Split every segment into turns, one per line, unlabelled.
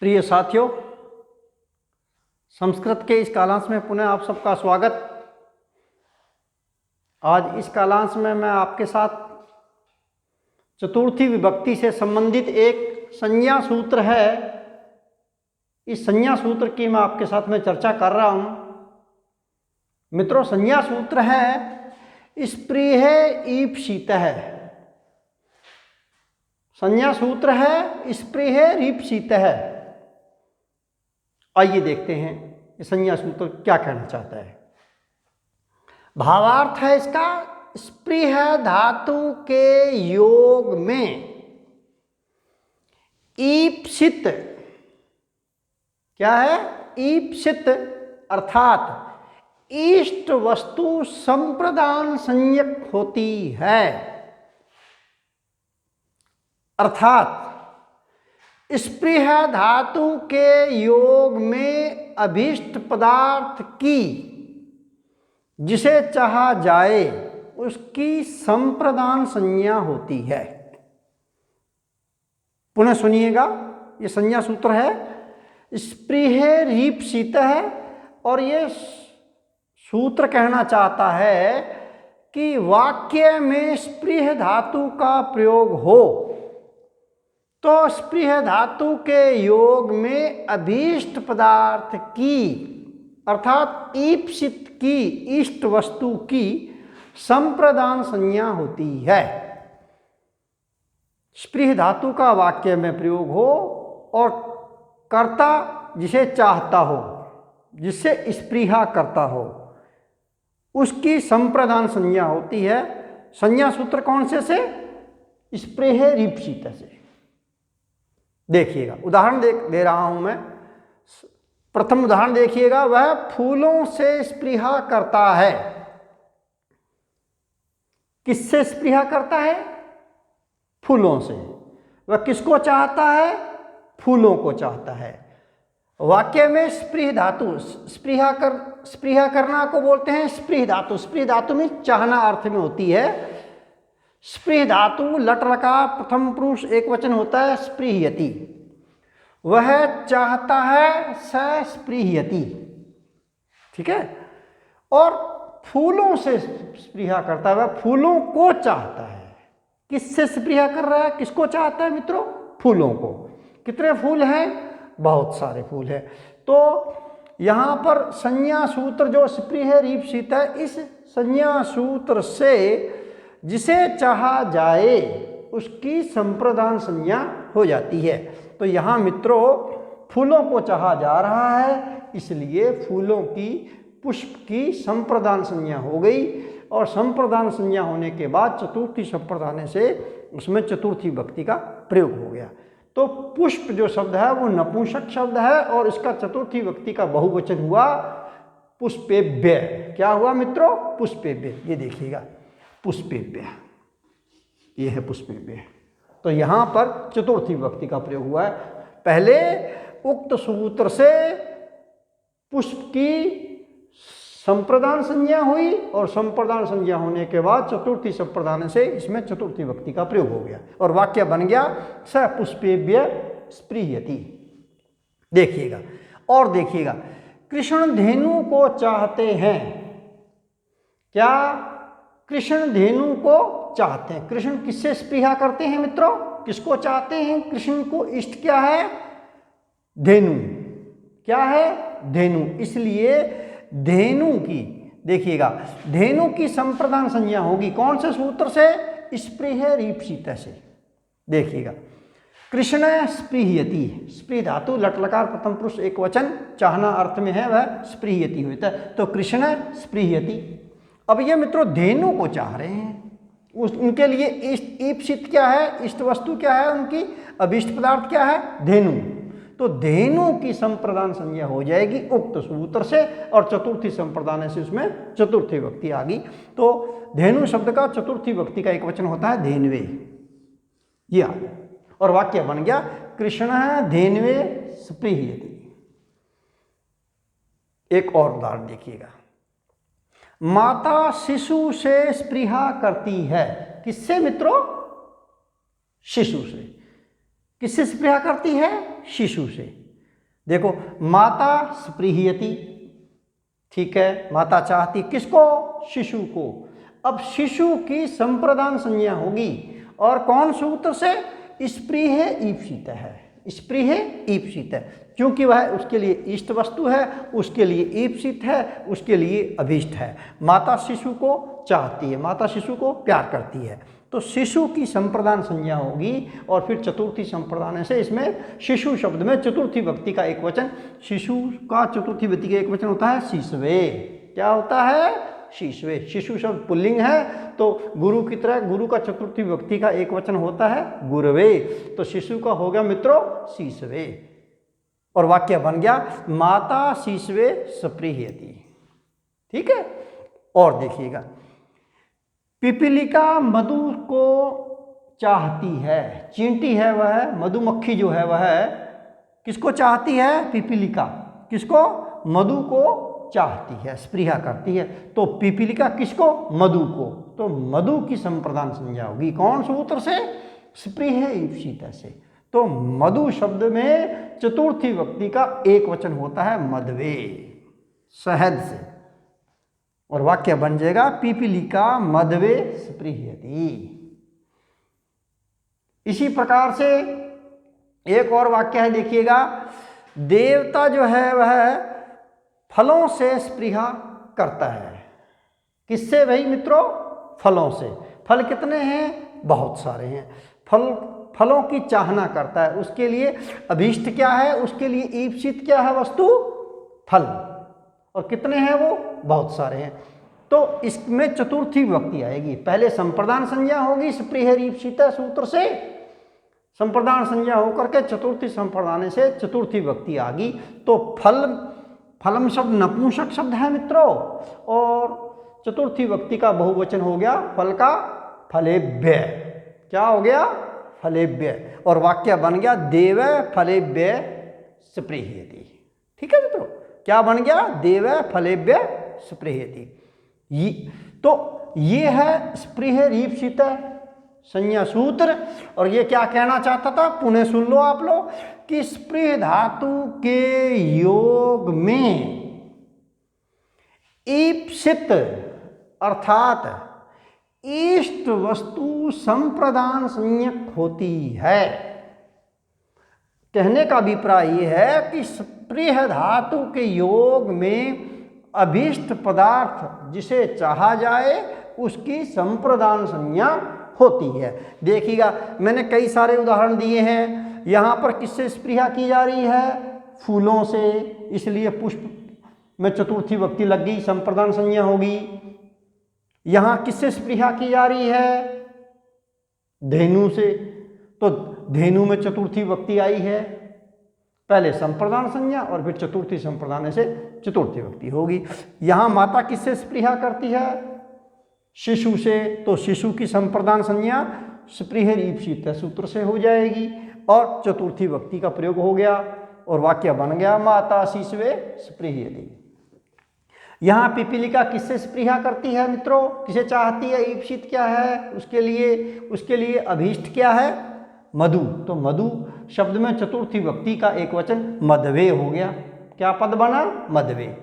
प्रिय साथियों, संस्कृत के इस कालांश में पुनः आप सबका स्वागत। आज इस कालांश में मैं आपके साथ चतुर्थी विभक्ति से संबंधित एक संज्ञा सूत्र है, इस संज्ञा सूत्र की मैं आपके साथ में चर्चा कर रहा हूं। मित्रों, संज्ञा सूत्र है स्पृह ईप्सितः। संज्ञा सूत्र है स्पृह ईप्सितः। आइए देखते हैं ये संज्ञा सूत्र क्या कहना चाहता है। भावार्थ है इसका, स्पृह धातु के योग में ईप्सित, क्या है? ईप्सित अर्थात इष्ट वस्तु संप्रदान संज्ञक होती है। अर्थात स्पृह धातु के योग में अभीष्ट पदार्थ की जिसे चाहा जाए उसकी संप्रदान संज्ञा होती है। पुनः सुनिएगा, ये संज्ञा सूत्र है स्पृह ईप्सितः है और ये सूत्र कहना चाहता है कि वाक्य में स्पृह धातु का प्रयोग हो तो स्पृह धातु के योग में अभीष्ट पदार्थ की अर्थात ईप्सित की इष्ट वस्तु की संप्रदान संज्ञा होती है। स्पृह धातु का वाक्य में प्रयोग हो और कर्ता जिसे चाहता हो, जिससे स्पृहा करता हो, उसकी संप्रदान संज्ञा होती है। संज्ञा सूत्र कौन से? स्पृह ईप्सित से। देखिएगा, उदाहरण दे रहा हूं मैं। प्रथम उदाहरण देखिएगा, वह फूलों से स्पृहा करता है। किससे स्पृहा करता है? फूलों से। वह किसको चाहता है? फूलों को चाहता है। वाक्य में स्पृह धातु, स्पृहा करना को बोलते हैं स्पृह धातु। स्पृह धातु में चाहना अर्थ में होती है। स्पृह धातु लट लकार प्रथम पुरुष एक वचन होता है स्पृहयति। वह चाहता है, स स्पृहयति। ठीक है। और फूलों से स्पृहा करता है, वह फूलों को चाहता है। किससे स्पृहा कर रहा है? किसको चाहता है मित्रों? फूलों को। कितने फूल हैं? बहुत सारे फूल हैं। तो यहां पर संज्ञा सूत्र जो स्पृह ईप्सित है, इस संज्ञा सूत्र से जिसे चाहा जाए उसकी संप्रदान संज्ञा हो जाती है। तो यहाँ मित्रों फूलों को चाहा जा रहा है, इसलिए फूलों की पुष्प की संप्रदान संज्ञा हो गई और संप्रदान संज्ञा होने के बाद चतुर्थी संप्रदान से उसमें चतुर्थी विभक्ति का प्रयोग हो गया। तो पुष्प जो शब्द है वो नपुंसक शब्द है और इसका चतुर्थी विभक्ति का बहुवचन हुआ पुष्पेभ्य। क्या हुआ मित्रों? पुष्पेभ्य। ये देखिएगा, पुष्पेभ्य, ये है पुष्पेभ्य। तो यहां पर चतुर्थी विभक्ति का प्रयोग हुआ है। पहले उक्त सूत्र से पुष्प की संप्रदान संज्ञा हुई और संप्रदान संज्ञा होने के बाद चतुर्थी संप्रदान से इसमें चतुर्थी विभक्ति का प्रयोग हो गया और वाक्य बन गया स पुष्पेभ्य स्पृहयति। देखिएगा और देखिएगा, कृष्ण धेनु को चाहते हैं। क्या? कृष्ण धेनु को चाहते हैं। कृष्ण किससे स्पृहा करते हैं मित्रों? किसको चाहते हैं? कृष्ण को इष्ट क्या है? धेनु। क्या है? धेनु। इसलिए धेनु की, देखिएगा, धेनु की संप्रदान संज्ञा होगी कौन से सूत्र से? स्पृह ईप्सित से। देखिएगा, कृष्ण स्पृहयति, स्पृह धातु लट लकार प्रथम पुरुष एक वचन चाहना अर्थ में है, वह स्पृहयति होता है। तो कृष्ण स्पृहयति। अब ये मित्रों धेनु को चाह रहे हैं, उनके लिए इष्ट ईप्सित क्या है? इष्ट वस्तु क्या है उनकी? अभीष्ट पदार्थ क्या है? धेनु। तो धेनु की संप्रदान संज्ञा हो जाएगी उक्त सूत्र से और चतुर्थी संप्रदान से उसमें चतुर्थी विभक्ति आ गई। तो धेनु शब्द का चतुर्थी विभक्ति का एक वचन होता है धेनवे। ये आ गया और वाक्य बन गया कृष्ण धेनवे स्पृहयति। एक और उदाहरण देखिएगा, माता शिशु से स्पृहा करती है। किससे मित्रों? शिशु से। किससे स्पृहा करती है? शिशु से। देखो, माता स्पृहयति, ठीक है, माता चाहती किसको? शिशु को। अब शिशु की संप्रदान संज्ञा होगी और कौन सूत्र से? स्पृह ईप्सित है, स्पृह ईप्सित है, क्योंकि वह उसके लिए इष्ट वस्तु है, उसके लिए ईप्सित है, उसके लिए अभीष्ट है। माता शिशु को चाहती है, माता शिशु को प्यार करती है, तो शिशु की संप्रदान संज्ञा होगी और फिर चतुर्थी संप्रदान से इसमें शिशु शब्द में चतुर्थी व्यक्ति का एक वचन, शिशु का चतुर्थी व्यक्ति का एक वचन होता है शिशवे। क्या होता है? शिशवे। शिशु शब्द पुल्लिंग है, तो गुरु की तरह गुरु का चतुर्थी व्यक्ति का एक वचन होता है गुरवे, तो शिशु का हो गया मित्रों शिशवे, और वाक्य बन गया माता शिशवे स्पृहयति। ठीक है, और देखिएगा, पिपीलिका मधु को चाहती है, चींटी है वह, मधुमक्खी जो है वह किसको चाहती है? पिपीलिका। किसको? मधु को चाहती है, स्पृहा करती है, तो पिपीलिका किसको? मधु को, तो मधु की संप्रदान संज्ञा होगी कौन सूत्र से? स्पृह ईप्सित से। तो मधु शब्द में चतुर्थी व्यक्ति का एक वचन होता है मधवे, शहद से, और वाक्य बन जाएगा पिपीलिका मधवे स्पृहयति। इसी प्रकार से एक और वाक्य है, देखिएगा, देवता जो है वह फलों से स्पृहा करता है। किससे भाई मित्रों? फलों से। फल कितने हैं? बहुत सारे हैं। फलों की चाहना करता है, उसके लिए अभीष्ट क्या है? उसके लिए ईप्सित क्या है वस्तु? फल। और कितने हैं वो? बहुत सारे हैं। तो इसमें चतुर्थी विभक्ति आएगी, पहले संप्रदान संज्ञा होगी स्पृह ईप्सित सूत्र से, संप्रदान संज्ञा होकर के चतुर्थी संप्रदान से चतुर्थी विभक्ति आ गई, तो फलम शब्द नपुंसक शब्द है मित्रों, और चतुर्थी विभक्ति का बहुवचन हो गया फल का फलेभ्य। क्या हो गया? फलेभ्य, और वाक्य बन गया देव फलेभ्य स्पृहयति। ठीक है मित्रों, क्या बन गया? देव फलेभ्य स्पृहयति। तो ये है स्पृह ईप्सित संज्ञा सूत्र, और ये क्या कहना चाहता था? पुनः सुन लो आप लोग, कि स्पृह धातु के योग में ईप्सित अर्थात इष्ट वस्तु संप्रदान संज्ञक होती है। कहने का अभिप्राय यह है कि स्पृह धातु के योग में अभीष्ट पदार्थ जिसे चाहा जाए उसकी संप्रदान संज्ञा होती है। देखिएगा, मैंने कई सारे उदाहरण दिए हैं। यहाँ पर किससे स्पृहा की जा रही है? फूलों से, इसलिए पुष्प में चतुर्थी विभक्ति लग गई, संप्रदान संज्ञा होगी। यहाँ किससे स्पृहा की जा रही है? धेनु से, तो धेनु में चतुर्थी विभक्ति आई है, पहले संप्रदान संज्ञा और फिर चतुर्थी संप्रदान से चतुर्थी विभक्ति होगी। यहाँ माता किससे स्पृहा करती है? शिशु से, तो शिशु की संप्रदान संज्ञा स्पृह ईप्सित सूत्र से हो जाएगी और चतुर्थी विभक्ति का प्रयोग हो गया और वाक्य बन गया माता शिशवे स्पृहयति। यहाँ पिपीलिका किससे स्पृहा करती है मित्रों? किसे चाहती है? ईप्सित क्या है उसके लिए अभीष्ट क्या है? मधु। तो मधु शब्द में चतुर्थी विभक्ति का एक वचन मधवे हो गया। क्या पद बना? मधवे,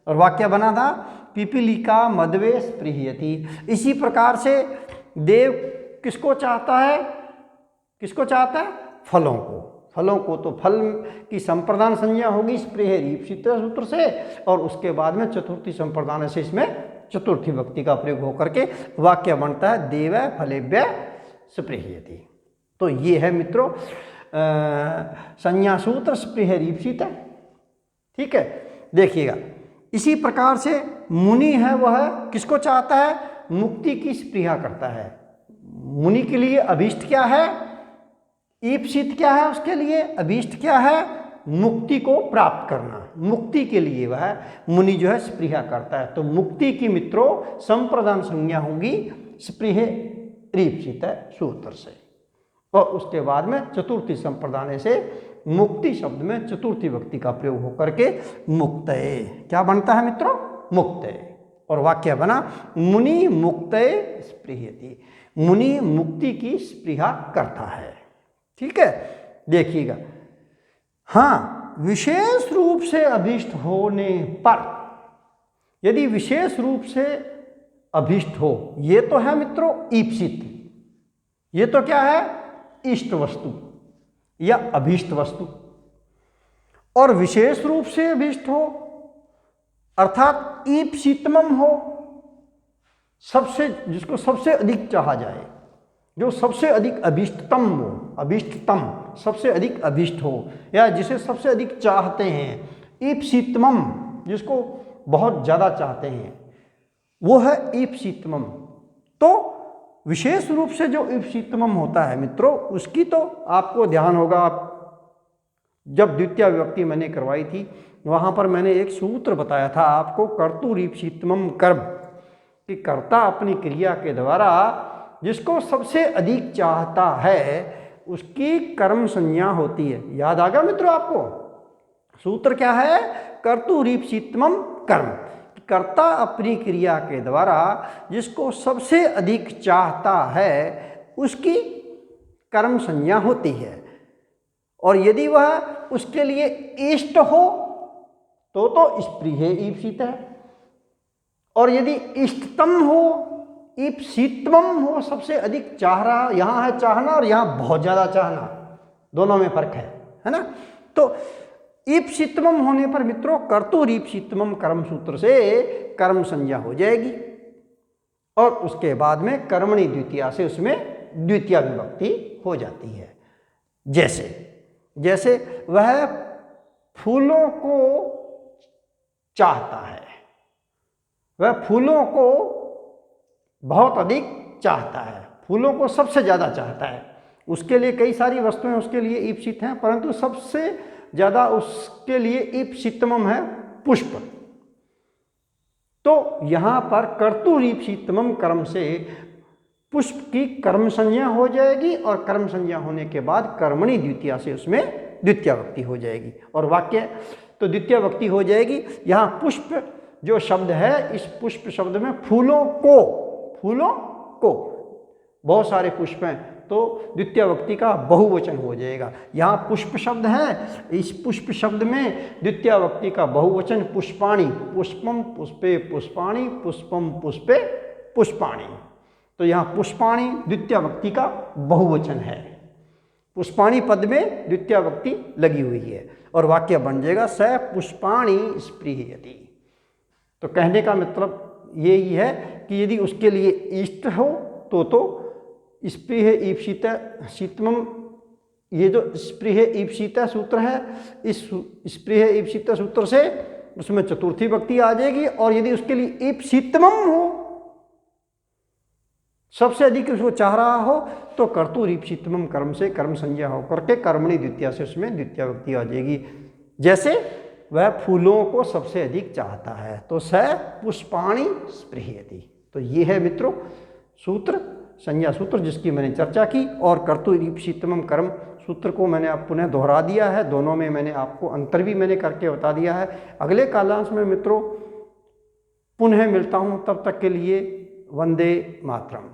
और वाक्य बना था पिपीलिका मधवे स्पृहयति। इसी प्रकार से देव किसको चाहता है? किसको चाहता है? फलों को। फलों को, तो फल की संप्रदान संज्ञा होगी स्पृह ईप्सित सूत्र से, और उसके बाद में चतुर्थी संप्रदान से इसमें चतुर्थी विभक्ति का प्रयोग होकर के वाक्य बनता है देव फलेभ्य स्पृहयति। तो ये है मित्रों संज्ञा सूत्र स्पृह ईप्सित। ठीक है, देखिएगा, इसी प्रकार से मुनि है वह किसको चाहता है? मुक्ति की स्पृहा करता है। मुनि के लिए अभीष्ट क्या है? ईप्सित क्या है? उसके लिए अभीष्ट क्या है? मुक्ति को प्राप्त करना। मुक्ति के लिए वह मुनि जो है स्पृहा करता है। तो मुक्ति की मित्रों संप्रदान संज्ञा होगी स्पृह ईप्सित सूत्र से, और उसके बाद में चतुर्थी संप्रदान से मुक्ति शब्द में चतुर्थी विभक्ति का प्रयोग होकर के मुक्तये क्या बनता है मित्रों? मुक्तये, और वाक्य बना मुनि मुक्तये स्पृहयति। मुनि मुक्ति की स्पृहा करता है। ठीक है, देखिएगा, हाँ, विशेष रूप से अभीष्ट होने पर, यदि विशेष रूप से अभीष्ट हो, ये तो है मित्रों ईप्सित, ये तो क्या है इष्ट वस्तु या अभीष्ट वस्तु। और विशेष रूप से अभीष्ट हो अर्थात ईप्सितमम हो, सबसे, जिसको सबसे अधिक चाहा जाए, जो सबसे अधिक अभीष्टतम हो, अभीष्टतम सबसे अधिक अभीष्ट हो, या जिसे सबसे अधिक चाहते हैं, ईप्सितमम जिसको बहुत ज़्यादा चाहते हैं, वो है ईप्सितमम। तो विशेष रूप से जो ईप्सितमम होता है मित्रों, उसकी तो आपको ध्यान होगा, जब द्वितीय विभक्ति मैंने करवाई थी वहाँ पर मैंने एक सूत्र बताया था आपको, कर्तुरीप्सितमम कर्म, कि कर्ता अपनी क्रिया के द्वारा जिसको सबसे अधिक चाहता है उसकी कर्म संज्ञा होती है। याद आ गया मित्रों आपको? सूत्र क्या है? कर्तुरीप्सितमम कर्म, कर्ता अपनी क्रिया के द्वारा जिसको सबसे अधिक चाहता है उसकी कर्म संज्ञा होती है। और यदि वह उसके लिए इष्ट हो तो स्प्रिय ईप्सित है, और यदि इष्टतम हो, ईप्सितमम हो, सबसे अधिक चाह रहा, यहाँ है चाहना और यहाँ बहुत ज़्यादा चाहना, दोनों में फर्क है ना? तो ईप्सितमम होने पर मित्रों कर्तुरीप्सितमम कर्म सूत्र से कर्म संज्ञा हो जाएगी, और उसके बाद में कर्मणि द्वितीया से उसमें द्वितीय विभक्ति हो जाती है। जैसे वह फूलों को चाहता है, वह फूलों को बहुत अधिक चाहता है, फूलों को सबसे ज़्यादा चाहता है। उसके लिए कई सारी वस्तुएं उसके लिए ईप्सित हैं, परंतु सबसे ज़्यादा उसके लिए ईप्सितमम है पुष्प। तो यहाँ पर कर्तुरीप्सितमम कर्म से पुष्प की कर्म संज्ञा हो जाएगी, और कर्म संज्ञा होने के बाद कर्मणि द्वितीया से उसमें द्वितीय विभक्ति हो जाएगी, और वाक्य तो द्वितीय विभक्ति हो जाएगी। यहाँ पुष्प जो शब्द है, इस पुष्प शब्द में फूलों को बहुत सारे पुष्प हैं, तो द्वितीय विभक्ति का बहुवचन हो जाएगा। यहाँ पुष्प शब्द है, इस पुष्प शब्द में द्वितीय विभक्ति का बहुवचन पुष्पाणि, पुष्पम पुष्पे पुष्पाणि, पुष्पम पुष्पे पुष्पाणि। तो यहाँ पुष्पाणि द्वितीय विभक्ति का बहुवचन है, पुष्पाणि पद में द्वितीय विभक्ति लगी हुई है, और वाक्य बन जाएगा स पुष्पाणि स्पृहयति। तो कहने का मतलब यही है कि यदि उसके लिए इष्ट हो तो स्पृह ईप्सित शीतमम, ये जो स्पृह ईप्सित सूत्र है, इस स्पृह ईप्सित सूत्र से उसमें चतुर्थी विभक्ति आ जाएगी, और यदि उसके लिए ईप्सितमम हो, सबसे अधिक उसको चाह रहा हो, तो कर्तुरीप्सितमम कर्म से कर्म संज्ञा होकर के कर्मणि द्वितीया से उसमें द्वितीय विभक्ति आ जाएगी। जैसे वह फूलों को सबसे अधिक चाहता है, तो स पुष्पाणि स्पृहयति। तो ये है मित्रों सूत्र, संज्ञा सूत्र जिसकी मैंने चर्चा की, और कर्तुरीप्सितमम कर्म सूत्र को मैंने आप पुनः दोहरा दिया है। दोनों में मैंने आपको अंतर भी मैंने करके बता दिया है। अगले कालांश में मित्रों पुनः मिलता हूँ, तब तक के लिए वंदे मातरम।